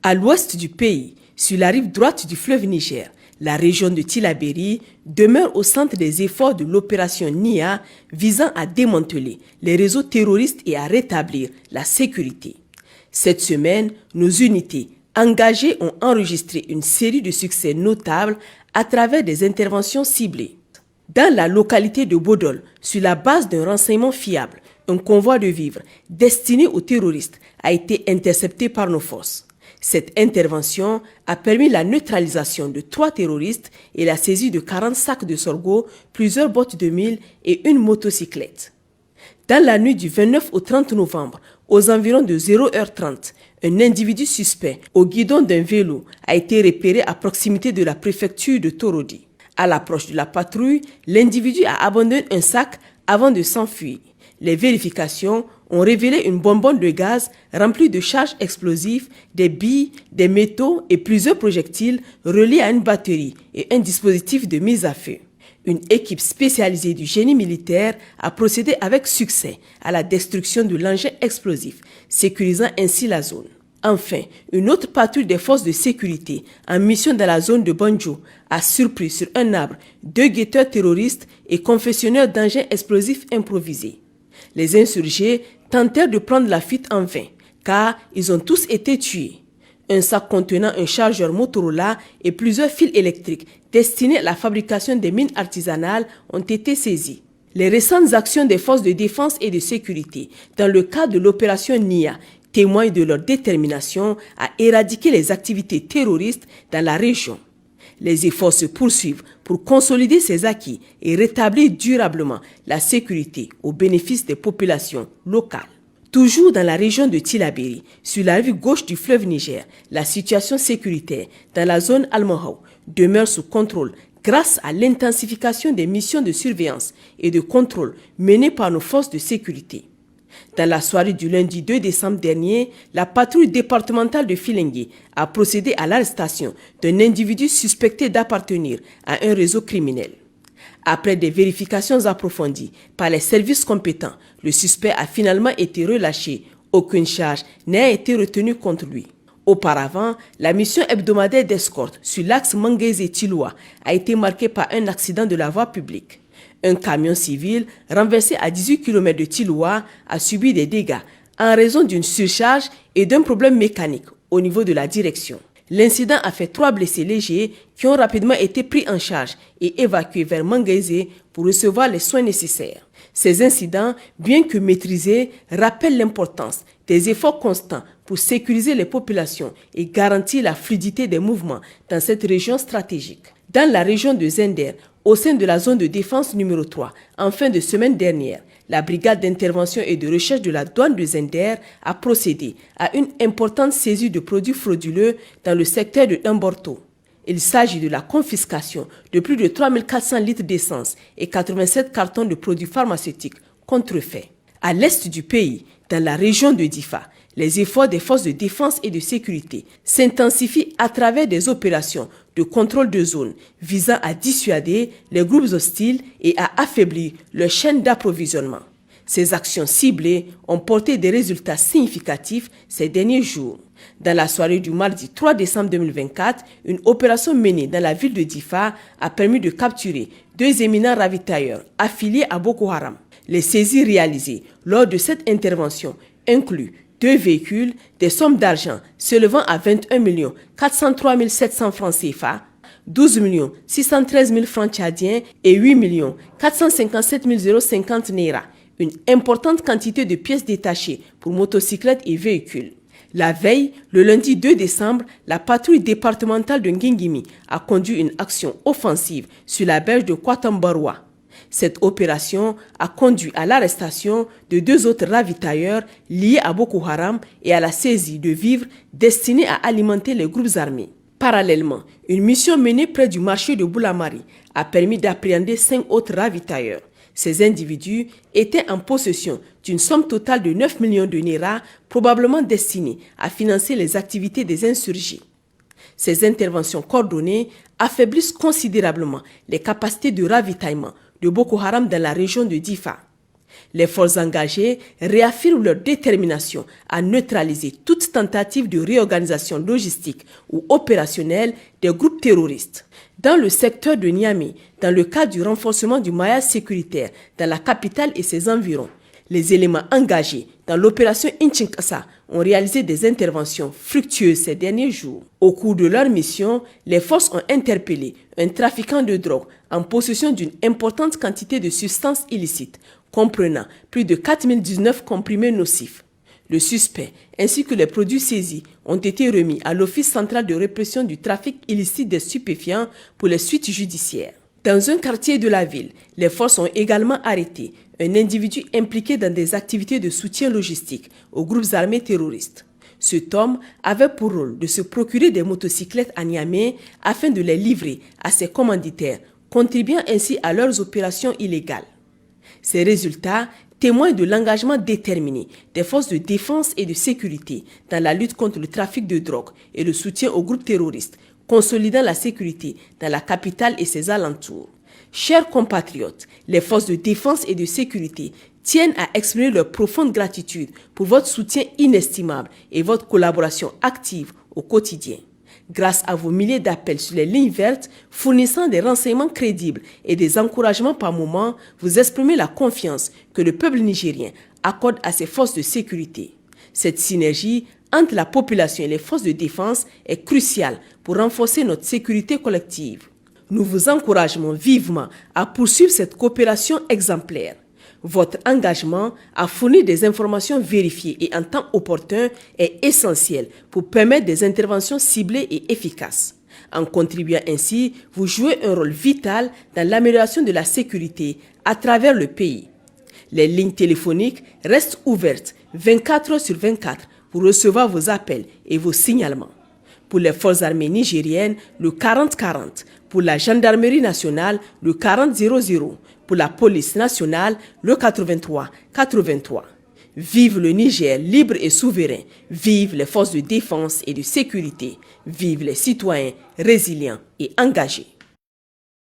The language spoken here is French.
À l'ouest du pays, sur la rive droite du fleuve Niger, la région de Tillabéri demeure au centre des efforts de l'opération NIA visant à démanteler les réseaux terroristes et à rétablir la sécurité. Cette semaine, nos unités engagées ont enregistré une série de succès notables à travers des interventions ciblées. Dans la localité de Bodol, sur la base d'un renseignement fiable, un convoi de vivres destiné aux terroristes a été intercepté par nos forces. Cette intervention a permis la neutralisation de 3 terroristes et la saisie de 40 sacs de sorgho, plusieurs bottes de mil et une motocyclette. Dans la nuit du 29 au 30 novembre, aux environs de 0h30, un individu suspect au guidon d'un vélo a été repéré à proximité de la préfecture de Torodi. À l'approche de la patrouille, l'individu a abandonné un sac avant de s'enfuir. Les vérifications ont révélé une bonbonne de gaz remplie de charges explosives, des billes, des métaux et plusieurs projectiles reliés à une batterie et un dispositif de mise à feu. Une équipe spécialisée du génie militaire a procédé avec succès à la destruction de l'engin explosif, sécurisant ainsi la zone. Enfin, une autre patrouille des forces de sécurité en mission dans la zone de Banjo a surpris sur un arbre 2 guetteurs terroristes et confectionneurs d'engins explosifs improvisés. Les insurgés tentèrent de prendre la fuite en vain, car ils ont tous été tués. Un sac contenant un chargeur Motorola et plusieurs fils électriques destinés à la fabrication des mines artisanales ont été saisis. Les récentes actions des forces de défense et de sécurité dans le cadre de l'opération NIA témoignent de leur détermination à éradiquer les activités terroristes dans la région. Les efforts se poursuivent pour consolider ces acquis et rétablir durablement la sécurité au bénéfice des populations locales. Toujours dans la région de Tillabéri, sur la rive gauche du fleuve Niger, la situation sécuritaire dans la zone Almohaou demeure sous contrôle grâce à l'intensification des missions de surveillance et de contrôle menées par nos forces de sécurité. Dans la soirée du lundi 2 décembre dernier, la patrouille départementale de Filengue a procédé à l'arrestation d'un individu suspecté d'appartenir à un réseau criminel. Après des vérifications approfondies par les services compétents, le suspect a finalement été relâché. Aucune charge n'a été retenue contre lui. Auparavant, la mission hebdomadaire d'escorte sur l'axe Manguese-Tiloua a été marquée par un accident de la voie publique. Un camion civil renversé à 18 km de Tiloua a subi des dégâts en raison d'une surcharge et d'un problème mécanique au niveau de la direction. L'incident a fait 3 blessés légers qui ont rapidement été pris en charge et évacués vers Manguese pour recevoir les soins nécessaires. Ces incidents, bien que maîtrisés, rappellent l'importance des efforts constants pour sécuriser les populations et garantir la fluidité des mouvements dans cette région stratégique. Dans la région de Zender, au sein de la zone de défense numéro 3, en fin de semaine dernière, la brigade d'intervention et de recherche de la douane de Zender a procédé à une importante saisie de produits frauduleux dans le secteur de Mborto. Il s'agit de la confiscation de plus de 3400 litres d'essence et 87 cartons de produits pharmaceutiques contrefaits. À l'est du pays, dans la région de Difa, les efforts des forces de défense et de sécurité s'intensifient à travers des opérations de contrôle de zone visant à dissuader les groupes hostiles et à affaiblir leur chaîne d'approvisionnement. Ces actions ciblées ont porté des résultats significatifs ces derniers jours. Dans la soirée du mardi 3 décembre 2024, une opération menée dans la ville de Difa a permis de capturer 2 éminents ravitailleurs affiliés à Boko Haram. Les saisies réalisées lors de cette intervention incluent 2 véhicules, des sommes d'argent s'élevant à 21 403 700 francs CFA, 12 613 000 francs tchadiens et 8 457 050 naira. Une importante quantité de pièces détachées pour motocyclettes et véhicules. La veille, le lundi 2 décembre, la patrouille départementale de Ngingimi a conduit une action offensive sur la berge de Kwatambarwa. Cette opération a conduit à l'arrestation de 2 autres ravitailleurs liés à Boko Haram et à la saisie de vivres destinés à alimenter les groupes armés. Parallèlement, une mission menée près du marché de Boulamari a permis d'appréhender 5 autres ravitailleurs. Ces individus étaient en possession d'une somme totale de 9 millions de naira, probablement destinée à financer les activités des insurgés. Ces interventions coordonnées affaiblissent considérablement les capacités de ravitaillement de Boko Haram dans la région de Difa. Les forces engagées réaffirment leur détermination à neutraliser toute tentative de réorganisation logistique ou opérationnelle des groupes terroristes. Dans le secteur de Niamey, dans le cadre du renforcement du maillage sécuritaire dans la capitale et ses environs, les éléments engagés dans l'opération Inchinkasa ont réalisé des interventions fructueuses ces derniers jours. Au cours de leur mission, les forces ont interpellé un trafiquant de drogue en possession d'une importante quantité de substances illicites, comprenant plus de 4019 comprimés nocifs. Le suspect ainsi que les produits saisis ont été remis à l'Office central de répression du trafic illicite des stupéfiants pour les suites judiciaires. Dans un quartier de la ville, les forces ont également arrêté un individu impliqué dans des activités de soutien logistique aux groupes armés terroristes. Cet homme avait pour rôle de se procurer des motocyclettes à Niamey afin de les livrer à ses commanditaires, contribuant ainsi à leurs opérations illégales. Ces résultats témoignent de l'engagement déterminé des forces de défense et de sécurité dans la lutte contre le trafic de drogue et le soutien aux groupes terroristes, consolidant la sécurité dans la capitale et ses alentours. Chers compatriotes, les forces de défense et de sécurité tiennent à exprimer leur profonde gratitude pour votre soutien inestimable et votre collaboration active au quotidien. Grâce à vos milliers d'appels sur les lignes vertes, fournissant des renseignements crédibles et des encouragements par moment, vous exprimez la confiance que le peuple nigérien accorde à ses forces de sécurité. Cette synergie entre la population et les forces de défense est cruciale pour renforcer notre sécurité collective. Nous vous encourageons vivement à poursuivre cette coopération exemplaire. Votre engagement à fournir des informations vérifiées et en temps opportun est essentiel pour permettre des interventions ciblées et efficaces. En contribuant ainsi, vous jouez un rôle vital dans l'amélioration de la sécurité à travers le pays. Les lignes téléphoniques restent ouvertes 24 heures sur 24 pour recevoir vos appels et vos signalements. Pour les forces armées nigériennes, le 40-40. Pour la gendarmerie nationale, le 40-00. Pour la police nationale, le 83-83. Vive le Niger libre et souverain. Vive les forces de défense et de sécurité. Vive les citoyens résilients et engagés.